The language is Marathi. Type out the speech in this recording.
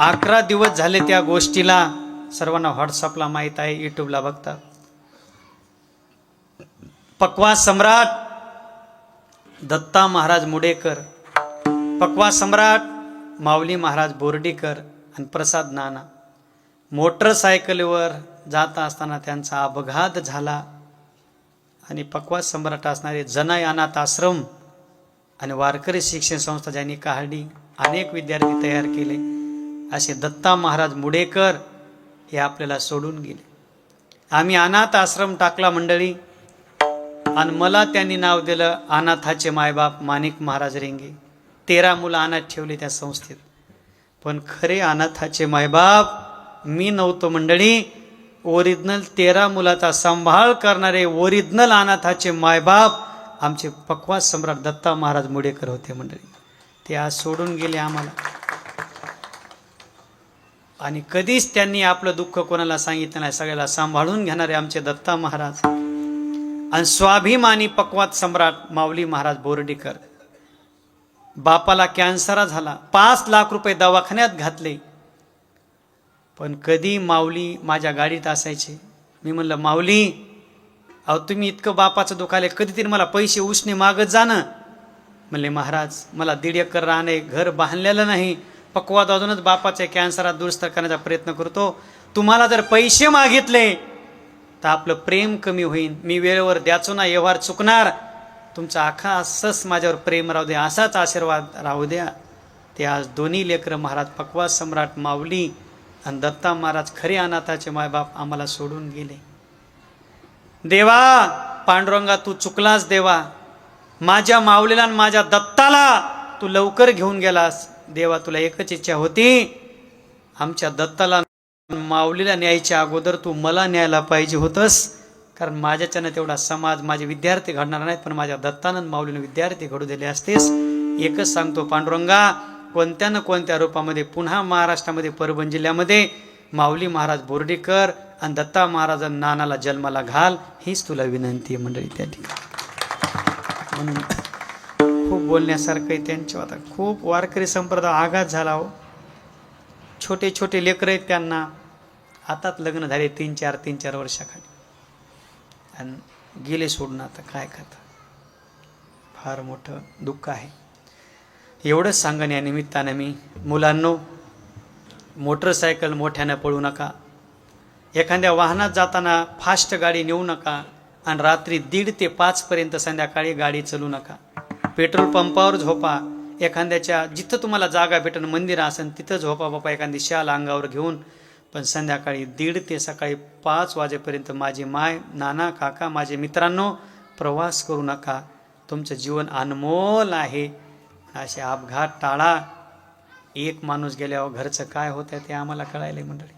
11 दिवस झाले त्या गोष्टीला, सर्वांना व्हॉट्सअपला माहित आहे, युट्यूबला बघतात. पक्वास सम्राट दत्ता महाराज मुडेकर, पक्वास सम्राट माऊली महाराज बोर्डीकर आणि प्रसाद नाना मोटरसायकलीवर जात असताना त्यांचा अपघात झाला. आणि पक्वास सम्राट असणारे जनाई अनाथ आश्रम आणि वारकरी शिक्षण संस्था ज्यांनी काढली, अनेक विद्यार्थी तयार केले, असे दत्ता महाराज मुडेकर हे आपल्याला सोडून गेले. आम्ही अनाथ आश्रम टाकला मंडळी, आणि मला त्यांनी नाव दिलं अनाथाचे मायबाप माणिक महाराज रेंगे. 13 मुलं अनाथ ठेवले त्या संस्थेत. पण खरे अनाथाचे मायबाप मी नव्हतो मंडळी. ओरिजिनल 13 मुलाचा सांभाळ करणारे ओरिजिनल अनाथाचे मायबाप आमचे पक्वास सम्राट दत्ता महाराज मुडेकर होते मंडळी. ते आज सोडून गेले आम्हाला. आणि कधीच त्यांनी आपलं दुःख कोणाला सांगितलं नाही. सगळ्याला सांभाळून घेणारे आमचे दत्ता महाराज. आणि स्वाभिमानी पक्वास सम्राट माऊली महाराज बोर्डीकर. बापाला कॅन्सर झाला, 5 लाख रुपये दवाखान्यात घातले. पण कधी माऊली माझ्या गाडीत असायचे. मी म्हणलं माऊली, अहो तुम्ही इतकं बापाचं दुखाले, कधीतरी मला पैसे उसने मागत जाणं. म्हणले महाराज मला 1.5 एकर राहणे, घर बांधलेलं नाही, पक्वाद अजूनच बापाच्या कॅन्सरात दुरुस्त करण्याचा प्रयत्न करतो. तुम्हाला जर पैसे मागितले तर आपलं प्रेम कमी होईल. मी वेळेवर द्याचो ना, व्यवहार चुकणार. तुमचा आखा असंच माझ्यावर प्रेम राहू द्या, असाच आशीर्वाद राहू द्या. ते आज दोन्ही लेकरं महाराज पक्वास सम्राट माऊली आणि दत्ता महाराज खरे अनाथाचे मायबाप आम्हाला सोडून गेले. देवा पांडुरंगा तू चुकलास देवा, माझ्या माऊलीला आणि माझ्या दत्ताला तू लवकर घेऊन गेलास. देवा तुला एकच इच्छा होती, आमच्या दत्ताला माऊलीला न्यायच्या अगोदर तू मला न्यायला पाहिजे होतस. कारण माझ्याच्यानं तेवढा समाज, माझे विद्यार्थी घडणार नाहीत, पण माझ्या दत्तानं माऊलीने विद्यार्थी घडू दिले असतेस. एकच सांगतो पांडुरंगा, कोणत्या न कोणत्या रूपामध्ये पुन्हा महाराष्ट्रामध्ये परभणी जिल्ह्यामध्ये माऊली महाराज बोर्डीकर आणि दत्ता महाराज नानाला जन्माला घाल, हीच तुला विनंती आहे मंडळी. त्या ठिकाणी म्हणून खूप बोलण्यासारखं आहे त्यांच्या. आता खूप वारकरी संप्रदाय आघात झाला हो. छोटे छोटे लेकरं आहेत त्यांना, आताच लग्न झाले 3-4 वर्षाखाली, आणि गेले सोडून. आता काय करता, फार मोठं दुःख आहे. एवढंच सांगन या निमित्तानं मी, मुलांनो मोटरसायकल मोठ्यानं पळू नका, एखाद्या वाहनात जाताना फास्ट गाडी नेऊ नका, आणि रात्री 1:30 ते 5 पर्यंत संध्याकाळी गाडी चालू नका. पेट्रोल पंपावर झोपा, एखाद्याच्या जिथं तुम्हाला जागा भेटेल, मंदिर असेल तिथं झोपा बापा, एखादी शाल अंगावर घेऊन. पण संध्याकाळी 1:30 ते सकाळी 5 वाजेपर्यंत माझी माय, नाना, काका, माझे मित्रांनो प्रवास करू नका. तुमचं जीवन अनमोल आहे. असे अपघात टाळा. एक माणूस गेल्यावर घरचं काय होतं ते आम्हाला कळायलंय मंडळी.